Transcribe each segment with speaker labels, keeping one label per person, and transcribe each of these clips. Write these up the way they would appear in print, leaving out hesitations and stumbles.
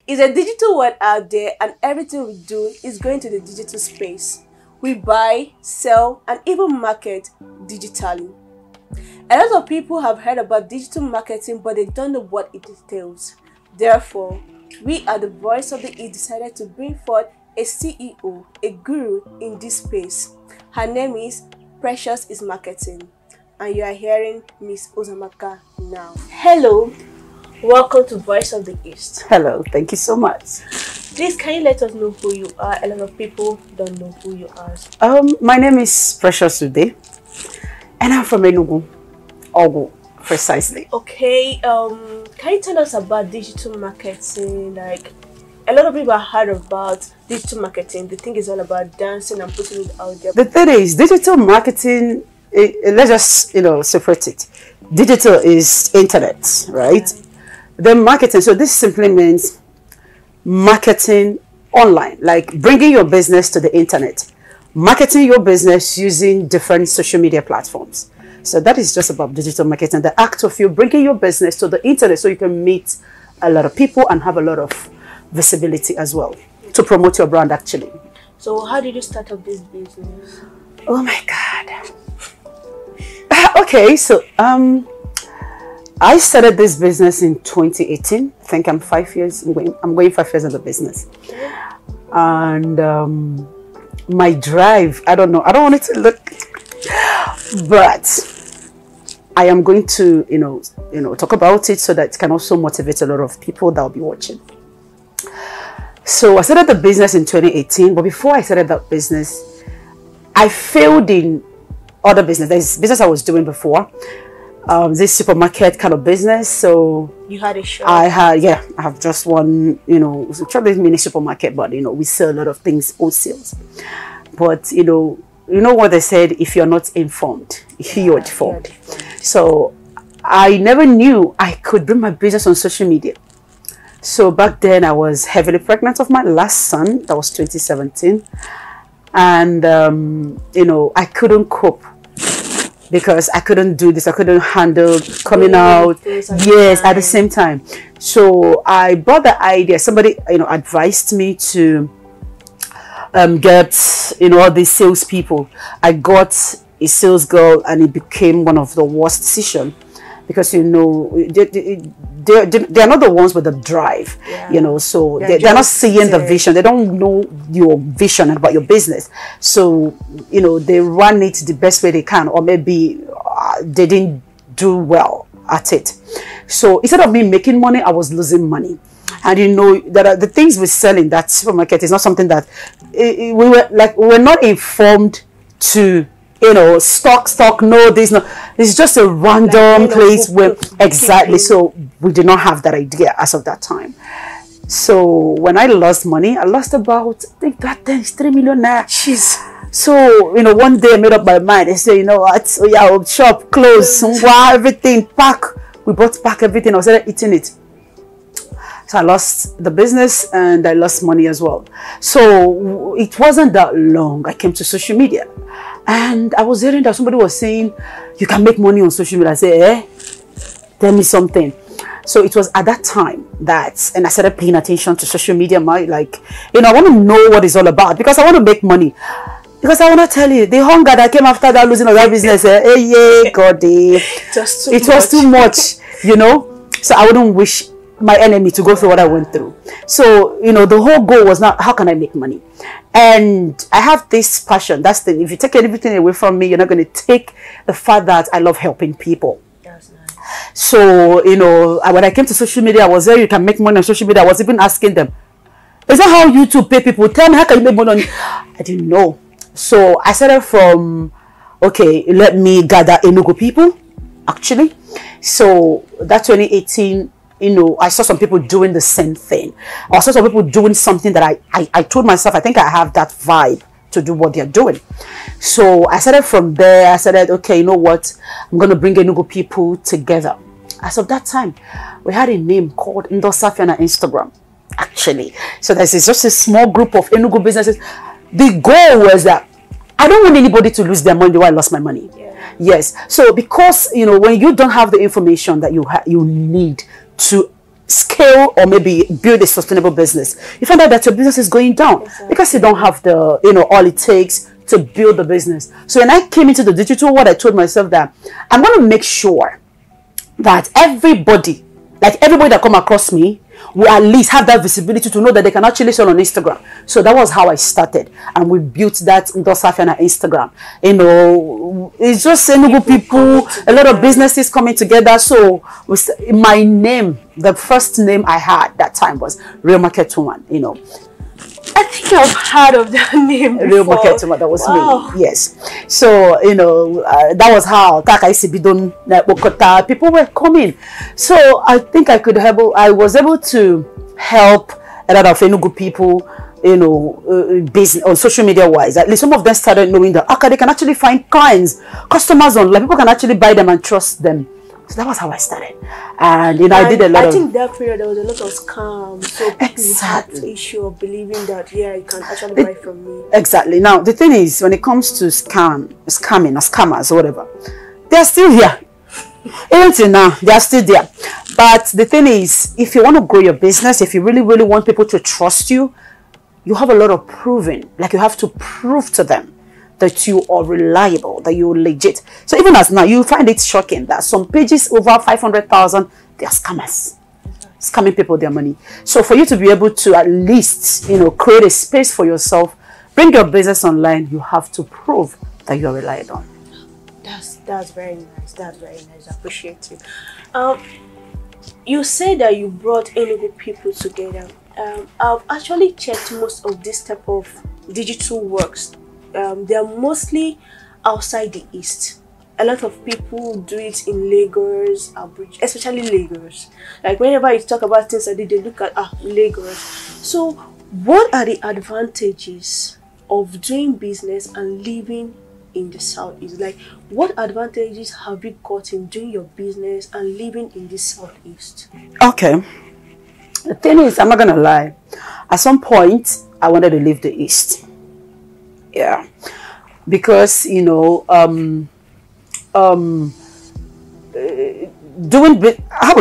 Speaker 1: It's a digital world out there, and everything we do is going to the digital space. We buy, sell, and even market digitally. A lot of people have heard about digital marketing, but they don't know what it entails. Therefore, we at the Voice of the East decided to bring forth a CEO, a guru in this space. Her name is Precious is Marketing, and you are hearing Miss Uzamaka now. Hello, welcome to Voice of the East.
Speaker 2: Hello, thank you so much.
Speaker 1: Please, can you let us know who you are? A lot of people don't know who you are.
Speaker 2: My name is Precious Ude, and I'm from Enugu, Ogu, precisely.
Speaker 1: Okay, can you tell us about digital marketing? Like, a lot of people have heard about digital marketing. They think it's all about dancing and putting it out there.
Speaker 2: The thing is, digital marketing, let's just, separate it. Digital is internet, right? Okay. Then marketing, so this simply means marketing online, like bringing your business to the internet, marketing your business using different social media platforms. So that is just about digital marketing, the act of you bringing your business to the internet so you can meet a lot of people and have a lot of visibility as well to promote your brand actually.
Speaker 1: So how did you start up this business?
Speaker 2: Oh my God. Okay, so I started this business in 2018. I think I'm 5 years. I'm going 5 years in the business, and my drive. I don't know. I don't want it to look, but I am going to talk about it so that it can also motivate a lot of people that will be watching. So I started the business in 2018, but before I started that business, I failed in other business. There's business I was doing before. This supermarket kind of business. So
Speaker 1: you had a shop?
Speaker 2: I have just one, this mini supermarket, but we sell a lot of things, wholesales. But you know what they said, if you're not informed, you're deformed. So I never knew I could bring my business on social media. So back then I was heavily pregnant of my last son. That was 2017. And I couldn't cope, because I couldn't do this. I couldn't handle coming out. Yes, at the same time. So I brought the idea. Somebody, advised me to get, all these salespeople. I got a sales girl, and it became one of the worst decisions, because they're not the ones with the drive, so they're not seeing the vision. They don't know your vision about your business. So, they run it the best way they can, or maybe they didn't do well at it. So instead of me making money, I was losing money. And that the things we're selling, that supermarket is not something that we were not informed to stock, no, it's just a random place where, exactly. So we did not have that idea as of that time. So when I lost money, I lost about, I think that day is 3 million naira. Jeez. So, one day I made up my mind. I said, what? So yeah, shop, close, everything, pack. We bought pack everything. I started eating it. So I lost the business and I lost money as well. So it wasn't that long. I came to social media. And I was hearing that somebody was saying, you can make money on social media. I said, tell me something. So it was at that time and I started paying attention to social media. I want to know what it's all about, because I want to make money. Because I want to tell you, the hunger that came after that losing of that business, God, it was too much, So I wouldn't wish my enemy to go through what I went through. So, the whole goal was not, how can I make money? And I have this passion. That's the, if you take everything away from me, you're not going to take the fact that I love helping people.
Speaker 1: That's nice.
Speaker 2: So, when I came to social media, I was there, you can make money on social media. I was even asking them, is that how YouTube pay people? Tell me, how can you make money on? I didn't know. So I started from, okay, let me gather Enugu people, actually. So that 2018, I saw some people doing the same thing. I saw some people doing something that I told myself, I think I have that vibe to do what they're doing. So I started from there. I said, okay, you know what? I'm going to bring Enugu people together. As of that time, we had a name called Indosafi on Instagram, actually. So there's just a small group of Enugu businesses. The goal was that I don't want anybody to lose their money the way I lost my money. Yeah. Yes. So because, when you don't have the information that you need to scale or maybe build a sustainable business, you find out that your business is going down because you don't have the, all it takes to build the business. So when I came into the digital world, I told myself that I'm going to make sure that everybody that come across me will at least have that visibility to know that they can actually sell on Instagram. So that was how I started, and we built that Ndosafia on Instagram. It's just Enugu people, a lot of businesses coming together. So my name, the first name I had that time was Real Market Woman.
Speaker 1: I think I've heard of that name before.
Speaker 2: Real Market Woman, that was me. Yes. So that was how people were coming. So I think I was able to help a lot of Enugu people, business on social media wise. At least some of them started knowing that they can actually find clients, customers online. People can actually buy them and trust them. So that was how I started. And I did a lot of... I
Speaker 1: think that period there was a lot of scams. So people had the issue of believing that, you can actually buy from me.
Speaker 2: Exactly. Now, the thing is, when it comes to scamming or scammers or whatever, they're still here. Even till now, they're still there. But the thing is, if you want to grow your business, if you really, really want people to trust you, you have a lot of proving. Like, you have to prove to them that you are reliable, that you're legit. So even as now, you find it shocking that some pages over 500,000, they are scammers. Scamming people their money. So for you to be able to at least, create a space for yourself, bring your business online, you have to prove that you are reliable.
Speaker 1: That's very nice. That's very nice. I appreciate you. You say that you brought Enugu people together. I've actually checked most of this type of digital works. They're mostly outside the East. A lot of people do it in Lagos, Abuja, especially Lagos. Like whenever you talk about things like this, they look at Lagos. So what are the advantages of doing business and living in the Southeast? Like, what advantages have you got in doing your business and living in the Southeast?
Speaker 2: Okay. The thing is, I'm not gonna lie. At some point, I wanted to leave the East. Yeah, because how will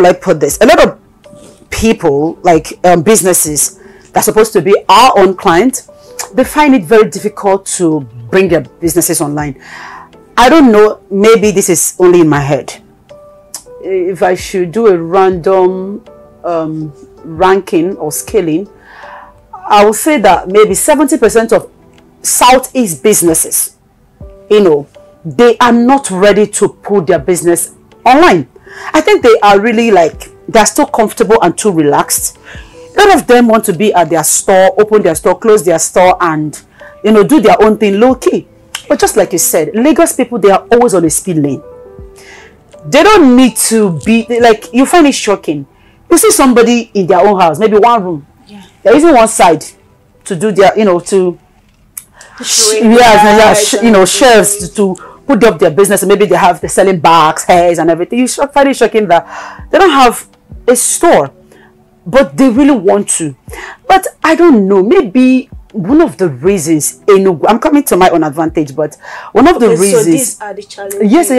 Speaker 2: I put this? A lot of people, like businesses that's supposed to be our own client, they find it very difficult to bring their businesses online. I don't know, maybe this is only in my head. If I should do a random ranking or scaling, I will say that maybe 70% of Southeast businesses, they are not ready to put their business online. I think they are really they're still comfortable and too relaxed. A lot of them want to be at their store, open their store, close their store, and do their own thing low key. But just like you said, Lagos people, they are always on a speed lane. They don't need to be you find it shocking. You see somebody in their own house, maybe one room, they're using one side to do their shelves to put up their business, and maybe they're selling bags, hairs, and everything. You find it shocking that they don't have a store, but they really want to. But I don't know, maybe one of the reasons, I'm coming to my own advantage, but one of the reasons, so these
Speaker 1: are the challenges.
Speaker 2: Yes.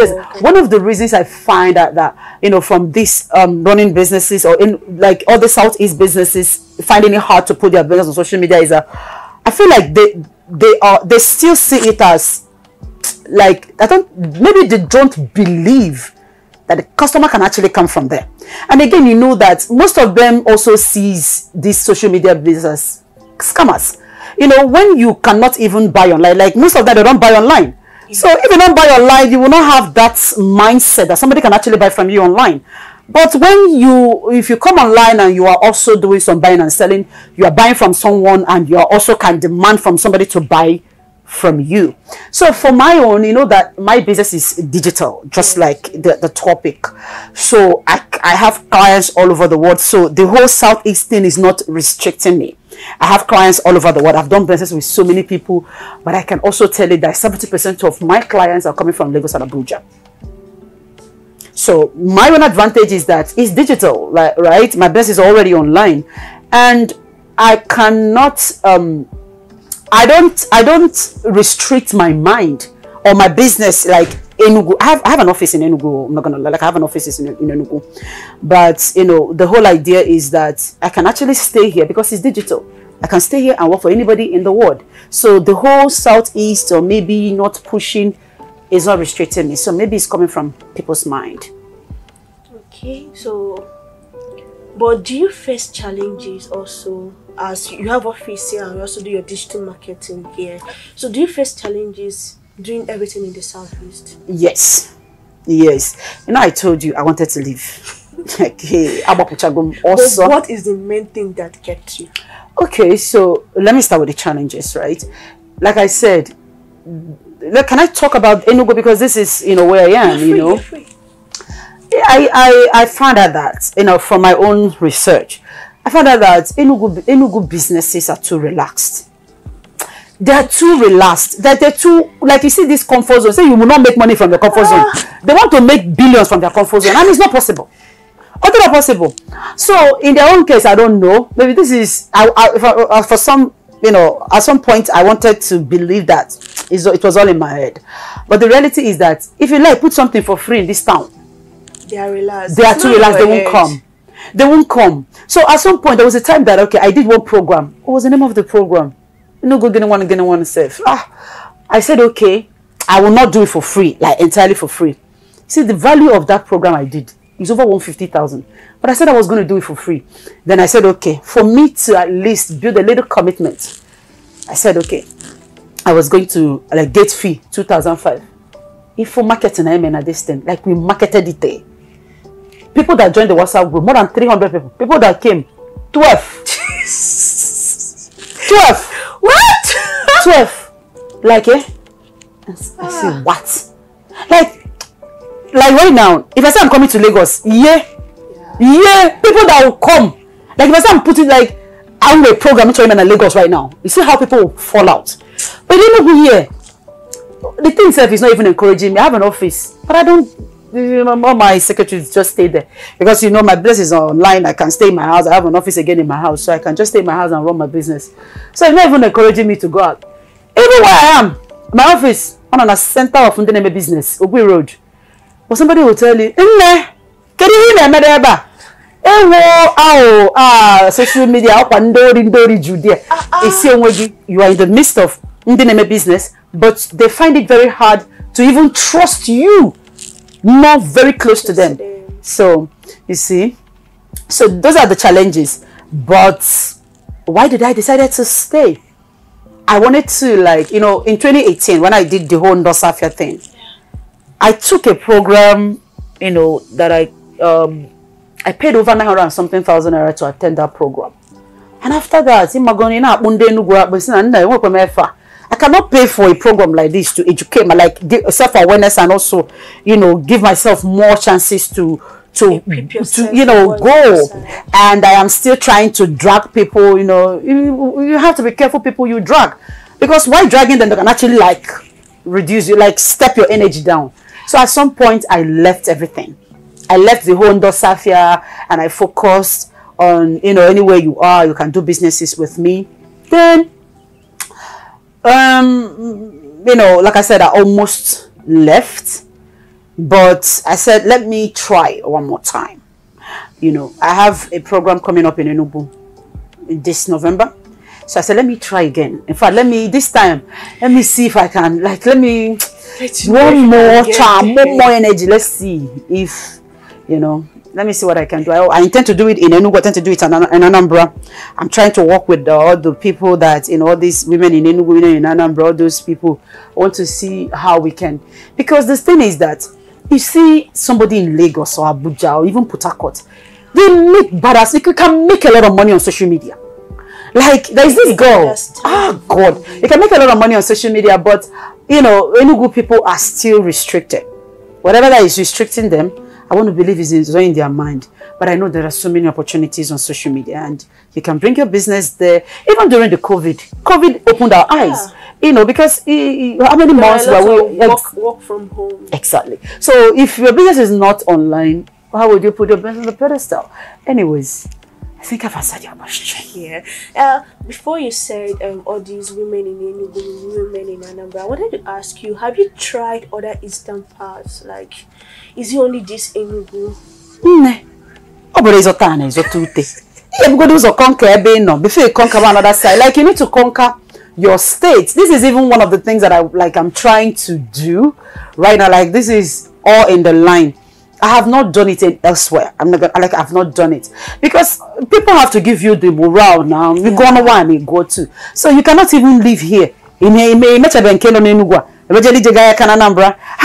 Speaker 2: One of the reasons I find that from this running businesses or in other Southeast businesses finding it hard to put their business on social media is that I feel like they still see it as maybe they don't believe that the customer can actually come from there. And again, that most of them also sees these social media business as scammers. When you cannot even buy online, most of them, they don't buy online. So if you don't buy online, you will not have that mindset that somebody can actually buy from you online. But if you come online and you are also doing some buying and selling, you are buying from someone and you also can demand from somebody to buy from you. So for my own, that my business is digital, just like the topic. So I have clients all over the world. So the whole Southeast thing is not restricting me. I have clients all over the world. I've done business with so many people, but I can also tell you that 70% of my clients are coming from Lagos and Abuja. So my own advantage is that it's digital, right? My business is already online, and I cannot, I don't restrict my mind or my business Enugu. I have an office in Enugu. I'm not gonna lie, like I have an office in Enugu, but you know, the whole idea is that I can actually stay here because it's digital. I can stay here and work for anybody in the world. So the whole southeast or maybe not pushing is not restricting me. So maybe it's coming from people's mind.
Speaker 1: Okay, so but do you face challenges also, as you have office here and you also do your digital marketing here? So do you face challenges doing everything in the southeast?
Speaker 2: Yes. Yes. You know, I told you I wanted to leave. Okay.
Speaker 1: Also, what is the main thing that kept you?
Speaker 2: Okay, so let me start with the challenges, right? Like I said, can I talk about Enugu, because this is, you know, where I am, you know? I found out that, you know, from my own research, I found out that Enugu businesses are too relaxed. They are too relaxed. That they're too, like you see this comfort zone. Say you will not make money from the comfort zone. They want to make billions from their comfort zone, and it's not possible. It's not possible. So in their own case, I don't know. Maybe this is for some, you know, at some point I wanted to believe that it was all in my head. But the reality is that if you like put something for free in this town,
Speaker 1: they are relaxed.
Speaker 2: They are too relaxed. They won't come. They won't come. So at some point there was a time that, okay, I did one program. What was the name of the program? No go getting one self. I said, okay, I will not do it for free, like entirely for free. See, the value of that program I did is over 150,000. But I said I was going to do it for free. Then I said, okay, for me to at least build a little commitment, I said, okay, I was going to like gate fee 2,005. If for marketing I mean at this time, like we marketed it there. People that joined the WhatsApp group, more than 300 people. People that came, 12. 12.
Speaker 1: What?
Speaker 2: 12. Like, eh? I say, what? Like right now, if I say I'm coming to Lagos, yeah, people that will come. Like if I say I'm putting like, I'm a program in Lagos right now. You see how people will fall out. But they don't go here. The thing itself is not even encouraging me. I have an office, but I don't. All my secretaries just stay there because, you know, my business is online. I can stay in my house. I have an office again in my house, so I can just stay in my house and run my business. So it's not even encouraging me to go out. Even where I am, my office on a center of Ndineme business, Ogui Road. But somebody will tell you, can you hear me? Social media, you are in the midst of Ndineme business, but they find it very hard to even trust you. Not very close to them. So you see, so those are the challenges. But why did I decide to stay? I wanted to, like, you know, in 2018 when I did the whole Ndosafia thing, I took a program, you know, that I paid over 900 and something thousand naira to attend that program. And after that, I cannot pay for a program like this to educate my, like, self-awareness, and also, you know, give myself more chances to you know, go. And I am still trying to drag people, you know. You have to be careful people you drag, because while dragging them, they can actually like reduce you, like step your energy down. So at some point I left everything. I left the whole Ndosafia and I focused on, you know, anywhere you are, you can do businesses with me. Then you know, like I said, I almost left, but I said, let me try one more time. You know, I have a program coming up in Enugu this November. So I said, let me try again. In fact, this time, let me see if I can, like, let me, one more time, one more energy. Let's see if, you know, let me see what I can do. I intend to do it in Enugu. I intend to do it in Anambra. I'm trying to work with all the people that, you know, all these women in Enugu, in Anambra, all those people. I want to see how we can. Because the thing is that, you see somebody in Lagos or Abuja or even Port Harcourt, they make badass. You can make a lot of money on social media. Like, there's this girl. God. You can make a lot of money on social media, but, you know, Enugu people are still restricted. Whatever that is restricting them, I want to believe is in their mind. But I know there are so many opportunities on social media, and you can bring your business there. Even during the COVID opened our eyes. You know, because how many months were we
Speaker 1: work from home?
Speaker 2: Exactly. So if your business is not online, how would you put your business on the pedestal? Anyways, I think I've answered your question.
Speaker 1: Yeah. Before you said all these women in Enugu, women in Anambra, I wanted to ask you, have you tried other eastern parts? Like, is it only this Enugu?
Speaker 2: But it's Otana, it's Otute. Before you conquer another side, like you need to conquer your state. This is even one of the things that I'm trying to do right now. Like this is all in the line. I have not done it elsewhere. I've not done it because people have to give you the morale now. You go on one, you go to. So you cannot even live here. I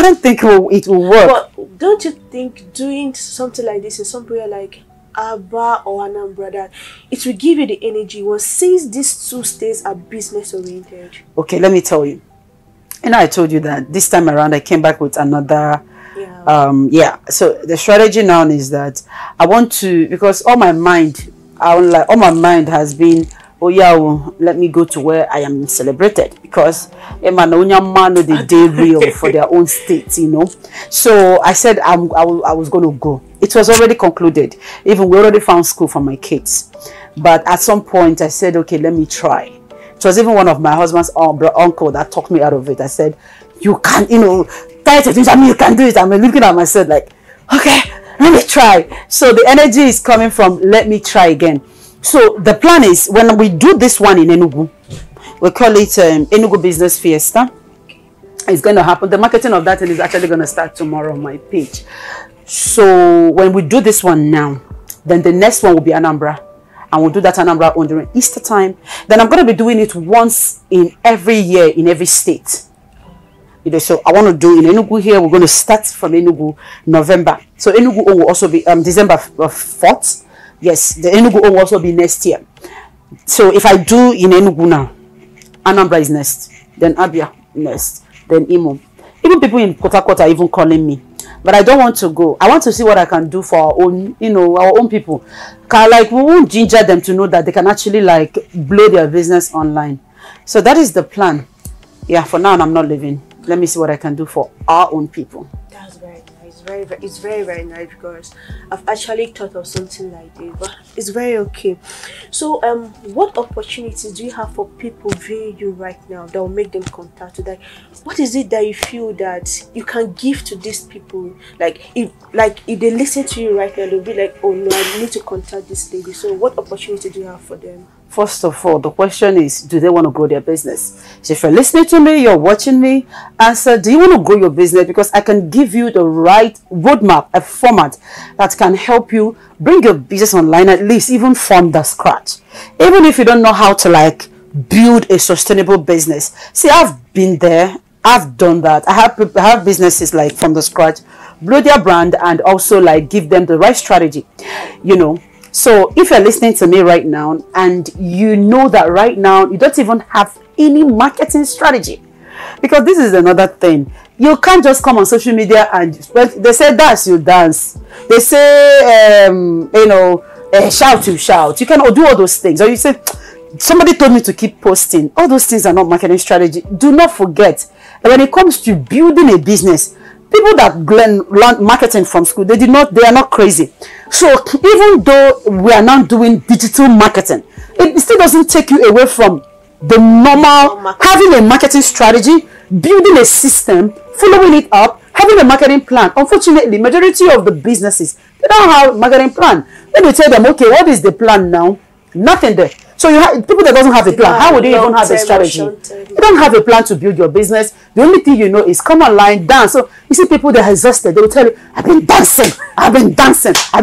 Speaker 2: don't think it will work.
Speaker 1: But don't you think doing something like this in somewhere like Aba or Anambra, that it will give you the energy since these two states are business oriented?
Speaker 2: Okay, let me tell you. I told you that this time around I came back with another. So the strategy now is that I want to, because all my mind has been, oh yeah, let me go to where I am celebrated, because the day real for their own state, you know. So I said I was going to go. It was already concluded. Even we already found school for my kids. But at some point I said, okay, let me try. It was even one of my husband's uncle that talked me out of it. I said, you can, you can do it. I'm looking at myself like, okay, let me try. So the energy is coming from, let me try again. So the plan is, when we do this one in Enugu, we call it Enugu Business Fiesta. It's going to happen. The marketing of that is actually going to start tomorrow on my page. So when we do this one now, then the next one will be Anambra. And we'll do that Anambra on during Easter time. Then I'm going to be doing it once in every year in every state. So I want to do in Enugu here. We're going to start from Enugu November. So Enugu will also be December 4th. Yes, the Enugu will also be next year. So if I do in Enugu now, Anambra is next, then Abia next, then Imo. Even people in Port Harcourt are even calling me. But I don't want to go. I want to see what I can do for our own, our own people. Like, we won't ginger them to know that they can actually like blow their business online. So that is the plan. Yeah, for now I'm not leaving. Let me see what I can do for our own people.
Speaker 1: That's very nice. It's very, very nice, because I've actually thought of something like this, but it's very okay. So what opportunities do you have for people viewing you right now that will make them contact you? Like, what is it that you feel that you can give to these people? Like if they listen to you right now, they'll be like, oh no, I need to contact this lady. So what opportunity do you have for them?
Speaker 2: First of all, the question is, do they want to grow their business? So if you're listening to me, you're watching me, answer, do you want to grow your business? Because I can give you the right roadmap, a format that can help you bring your business online, at least even from the scratch. Even if you don't know how to like build a sustainable business. See, I've been there. I've done that. I have businesses like from the scratch, blow their brand, and also like give them the right strategy, So if you're listening to me right now and you know that right now you don't even have any marketing strategy, because this is another thing. You can't just come on social media and they say dance, you dance. They say, shout, you shout. You can do all those things. Or you say, somebody told me to keep posting. All those things are not marketing strategy. Do not forget that when it comes to building a business, people that learn marketing from school, they are not crazy. So even though we are now doing digital marketing, it still doesn't take you away from the normal having a marketing strategy, building a system, following it up, having a marketing plan. Unfortunately, majority of the businesses, they don't have a marketing plan. When you tell them, okay, what is the plan now? Nothing there. So you have people that doesn't have a plan. How would they even have a strategy? You don't have a plan to build your business. The only thing you know is come online, dance. So you see people that are exhausted. They will tell you, I've been dancing, I've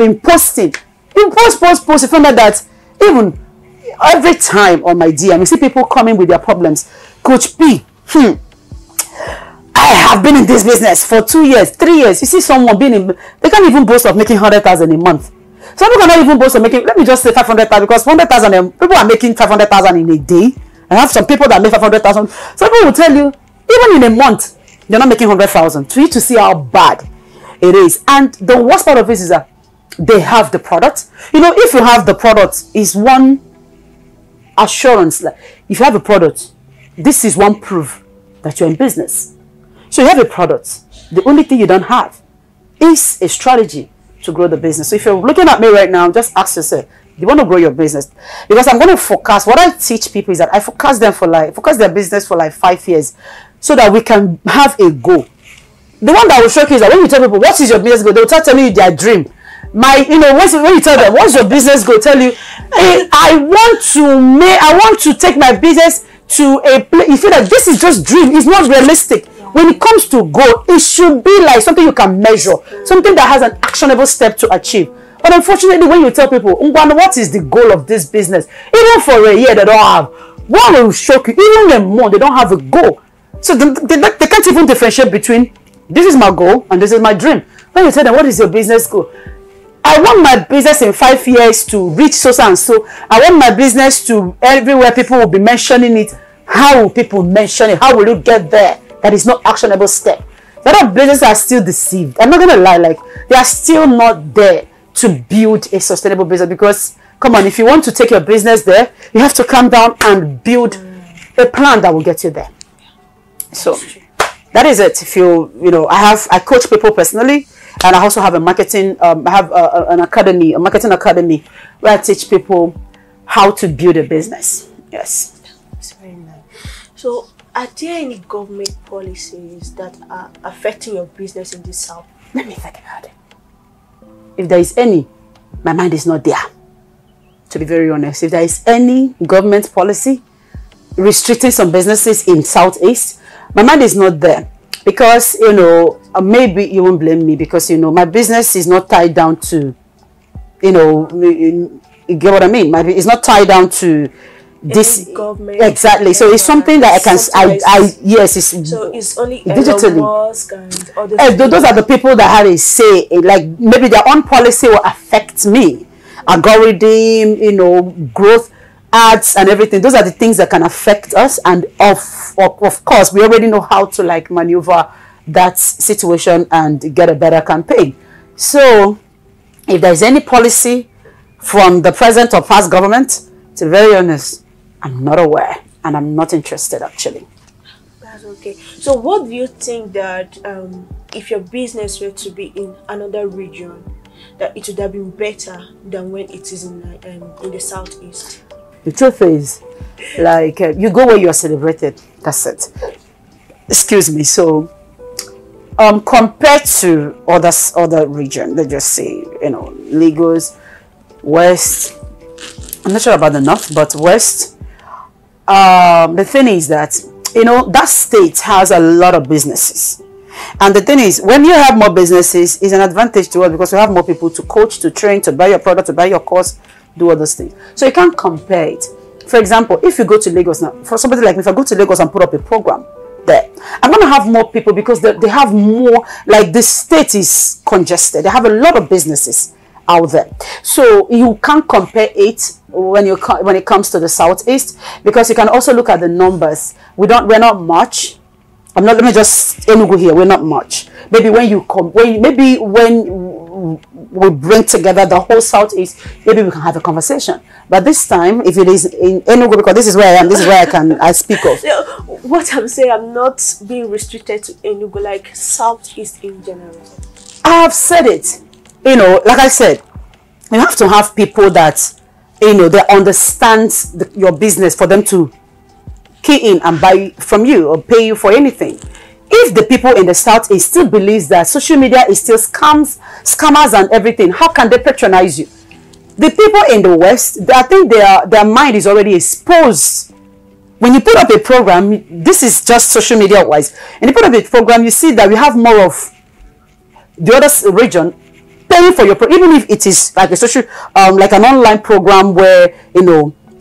Speaker 2: been posting. You post. You find out that even every time on my DM, you see people coming with their problems. Coach P, I have been in this business for 2 years, 3 years. You see someone they can't even boast of making 100,000 a month. Some people cannot even boast of making, let me just say 500,000, because 100,000, people are making 500,000 in a day. I have some people that make 500,000. Some people will tell you, even in a month, they're not making 100,000. For you to see how bad it is. And the worst part of it is that they have the product. If you have the product, is one assurance. Like, if you have a product, this is one proof that you're in business. So you have a product. The only thing you don't have is a strategy to grow the business. So if you're looking at me right now, just ask yourself, You want to grow your business. Because I'm going to focus. What I teach people is that I focus their business for like 5 years so that we can have a goal. The one that will shock you is that when you tell people, what is your business goal? They'll start telling you their dream. When you tell them, what's your business goal? Tell you, hey, I want to take my business to a place. You feel that this is just dream. It's not realistic. When it comes to goal, it should be like something you can measure, something that has an actionable step to achieve. But unfortunately, when you tell people, what is the goal of this business? Even for a year, they don't have. One will shock you. Even a month, they don't have a goal. So they can't even differentiate between this is my goal and this is my dream. When you tell them, what is your business goal? I want my business in 5 years to reach so and so. I want my business to everywhere people will be mentioning it. How will people mention it? How will you get there? That is not actionable step. A lot of businesses are still deceived. I'm not going to lie, like they are still not there to build a sustainable business. Because come on, if you want to take your business there, you have to come down and build a plan that will get you there. So that is it. If I coach people personally, and I also have a marketing a marketing academy where I teach people how to build a business. Yes.
Speaker 1: That's very nice. So are there any government policies that are affecting your business in the South?
Speaker 2: Let me think about it. If there is any, my mind is not there. To be very honest, if there is any government policy restricting some businesses in Southeast, my mind is not there. Because, maybe you won't blame me because, my business is not tied down to, you get what I mean? It's not tied down to this
Speaker 1: government.
Speaker 2: Exactly. So it's something that yes, it's
Speaker 1: so it's only
Speaker 2: digitally. Those are the people that have a say. Like maybe their own policy will affect me. Algorithm, growth, ads and everything. Those are the things that can affect us. And of course, we already know how to maneuver that situation and get a better campaign. So if there's any policy from the present or past government, to be very honest, I'm not aware and I'm not interested actually.
Speaker 1: That's okay. So what do you think that if your business were to be in another region, that it would have been better than when it is in the Southeast?
Speaker 2: The truth is, you go where you are celebrated. That's it. Excuse me. So, compared to other region, let's just say, Lagos, West. I'm not sure about the North, but West. The thing is that that state has a lot of businesses, and the thing is, when you have more businesses, it's an advantage to us because you have more people to coach, to train, to buy your product, to buy your course, do all those things. So you can't compare it. For example, if you go to Lagos now, for somebody like me, if I go to Lagos and put up a program there, I'm going to have more people because they have more, the state is congested. They have a lot of businesses out there. So you can't compare it when it comes to the Southeast because you can also look at the numbers. We're not much. Let me just Enugu here. We're not much. Maybe when we bring together the whole Southeast, maybe we can have a conversation. But this time, if it is in Enugu, because this is where I am, this is where I speak of.
Speaker 1: What I'm saying, I'm not being restricted to Enugu, like Southeast in general.
Speaker 2: I have said it. Like I said, you have to have people that, they understand your business for them to key in and buy from you or pay you for anything. If the people in the Southeast still believes that social media is still scammers and everything, how can they patronize you? The people in the West, I think their mind is already exposed. When you put up a program, this is just social media wise, and you put up a program, you see that we have more of the other region paying for your program, even if it is like a social, like an online program where,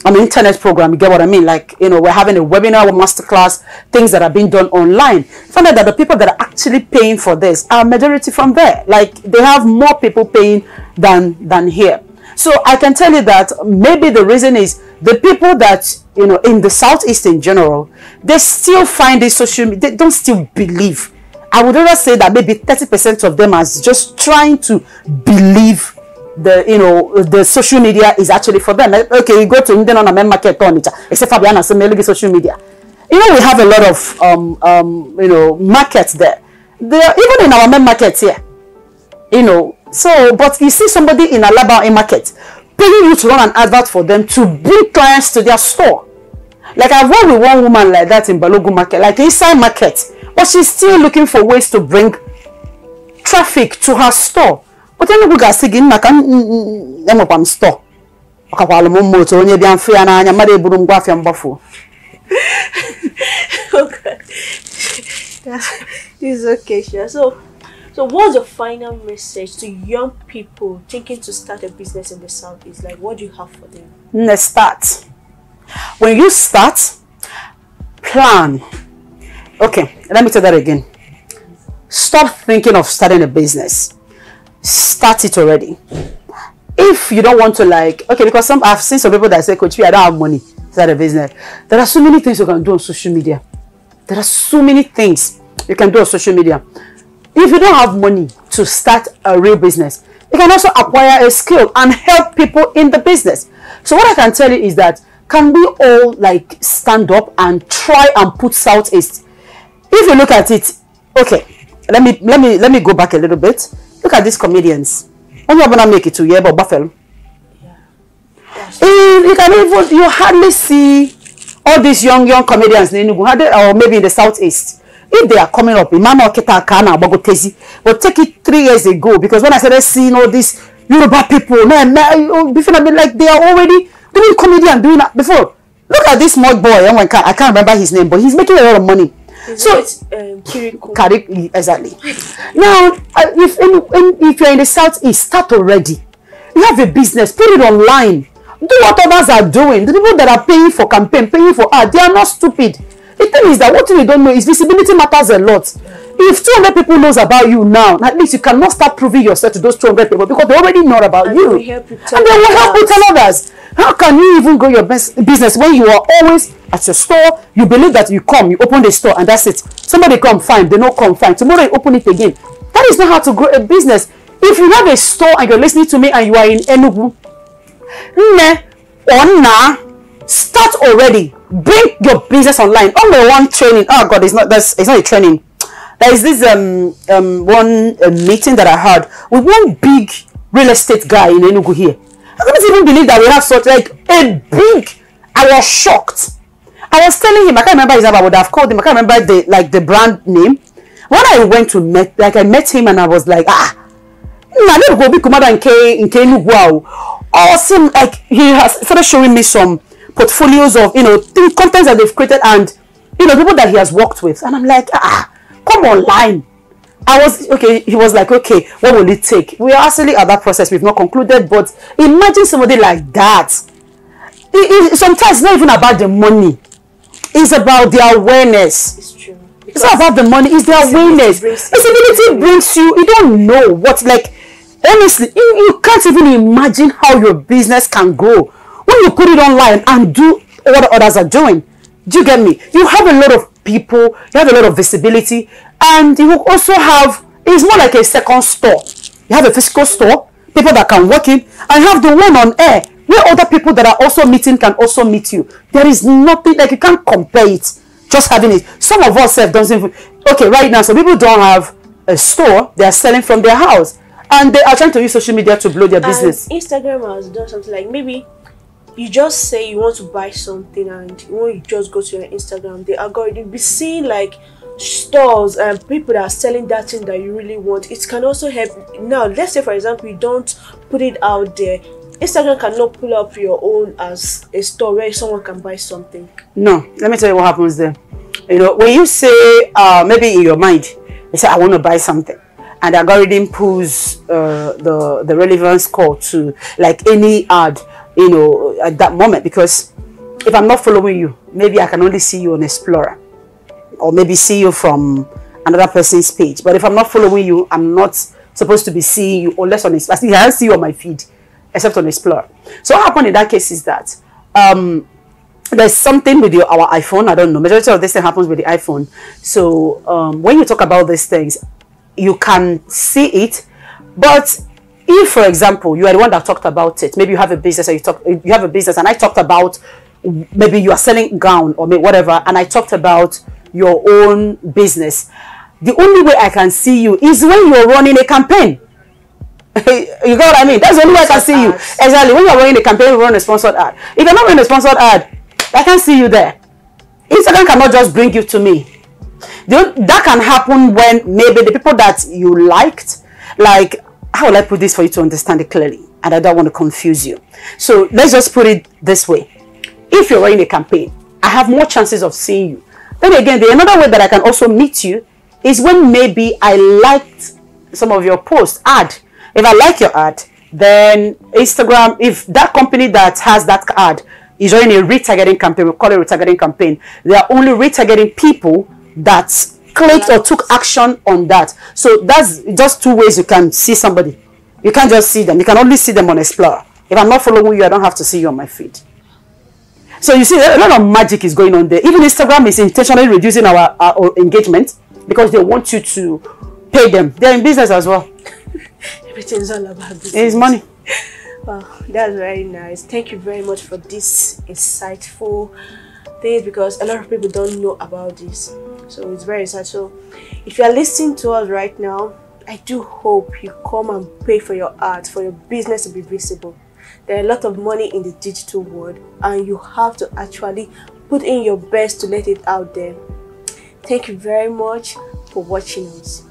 Speaker 2: an internet program, you get what I mean? We're having a webinar or masterclass, things that are being done online. Find out that the people that are actually paying for this are majority from there. They have more people paying than here. So I can tell you that maybe the reason is the people that, in the Southeast in general, they still find this social media, they don't still believe. I would rather say that maybe 30% of them are just trying to believe the social media is actually for them. Okay, you go to Indian on a main market on it, except Fabiana, so maybe social media. We have a lot of markets there. They are even in our main market here. So, but you see somebody in Alaba market paying you to run an advert for them to bring clients to their store. Like I've worked with one woman like that in Balogun market, like inside market, but she's still looking for ways to bring traffic to her store. But then we got saying, "I can't store." Okay,
Speaker 1: this is okay, Shia. So what's your final message to young people thinking to start a business in the Southeast? Like, what do you have for them?
Speaker 2: Let's start. When you start, plan. Okay, let me tell that again. Stop thinking of starting a business. Start it already. If you don't want to, like, okay, because I've seen some people that say, Coach, I don't have money to start a business. There are so many things you can do on social media. There are so many things you can do on social media. If you don't have money to start a real business, you can also acquire a skill and help people in the business. So what I can tell you is that, can we all like stand up and try and put Southeast? If you look at it, okay, let me go back a little bit. Look at these comedians. I'm not gonna make it to but Buffalo. You can even, you hardly see all these young comedians in Enugu, or maybe in the Southeast. If they are coming up, but take it 3 years ago, because when I started seeing all these Yoruba people, man, before I mean, like they are already doing comedy and doing that before. Look at this small boy, I can't remember his name, but he's making a lot of money. So Kirikou. Exactly. Now, if you're in the Southeast, start already. You have a business, put it online. Do what others are doing. The people that are paying for campaign, paying for art, they are not stupid. The thing is that what you don't know is visibility matters a lot. If 200 people knows about you now, at least you cannot start proving yourself to those 200 people because they already know about you. And they will help you tell others. How can you even grow your business when you are always at your store? You believe that you come, you open the store and that's it. Somebody come, fine. They don't come, fine. Tomorrow you open it again. That is not how to grow a business. If you have a store and you're listening to me and you are in Enugu, start already. Bring your business online. Only one training. Oh God, it's not a training. There is this one meeting that I had with one big real estate guy in Enugu here. I couldn't even believe that we have such like a big. I was shocked. I was telling him, I can't remember his name. I would have called him. I can't remember the brand name. When I went to I met him and I was like, awesome. Like he has started showing me some portfolios of contents that they've created and people that he has worked with, and I'm like, come online. He was like, okay, what will it take? We are actually at that process, we've not concluded, but imagine somebody like that. Sometimes it's not even about the money, it's about the awareness. It's true. It's not about the money, it's the awareness. Visibility brings you, you don't know what, like, honestly, you can't even imagine how your business can grow when you put it online and do what others are doing. Do you get me? You have a lot of people, you have a lot of visibility, and you also have, it's more like a second store. You have a physical store, people that can walk in, and you have the one on air, where other people that are also meeting can also meet you. There is nothing, like you can't compare it, just having it. Some of us doesn't even, okay, right now, some people don't have a store, they are selling from their house, and they are trying to use social media to blow their business.
Speaker 1: Instagram has done something like, maybe you just say you want to buy something and when you just go to your Instagram, the algorithm be seeing like stores and people that are selling that thing that you really want. It can also help. Now, let's say for example, you don't put it out there. Instagram cannot pull up your own as a store where someone can buy something. No,
Speaker 2: let me tell you what happens there. When you say, maybe in your mind, you say, I want to buy something. And the algorithm pulls the relevance score to like any ad, at that moment. Because if I'm not following you, maybe I can only see you on Explorer, or maybe see you from another person's page. But if I'm not following you, I'm not supposed to be seeing you unless on Explorer. I can't see you on my feed except on Explorer. So what happened in that case is that there's something with our iPhone. I don't know. Majority of this thing happens with the iPhone. So when you talk about these things, you can see it. But if, for example, you are the one that talked about it, maybe you have a business, or you have a business, and I talked about maybe you are selling gown or whatever, and I talked about your own business. The only way I can see you is when you're running a campaign. You got what I mean? That's the only way I can see you. Exactly. When you're running a campaign, run a sponsored ad. If you're not running a sponsored ad, I can't see you there. Instagram cannot just bring you to me. That can happen when maybe the people that you liked, like, how will I put this for you to understand it clearly? And I don't want to confuse you. So let's just put it this way. If you're running a campaign, I have more chances of seeing you. Then again, another way that I can also meet you is when maybe I liked some of your posts, ad. If I like your ad, then Instagram, if that company that has that ad is running a retargeting campaign, we call it a retargeting campaign, they are only retargeting people that clicked or took action on that. So that's just two ways you can see somebody. You can't just see them. You can only see them on Explorer. If I'm not following you, I don't have to see you on my feed. So you see, a lot of magic is going on there. Even Instagram is intentionally reducing our engagement because they want you to pay them. They're in business as well.
Speaker 1: Everything's all about business.
Speaker 2: It's money.
Speaker 1: Wow, that's very nice. Thank you very much for this insightful things, because a lot of people don't know about this. So it's very insightful. So if you are listening to us right now, I do hope you come and pay for your art, for your business to be visible. There are a lot of money in the digital world, and you have to actually put in your best to let it out there. Thank you very much for watching us.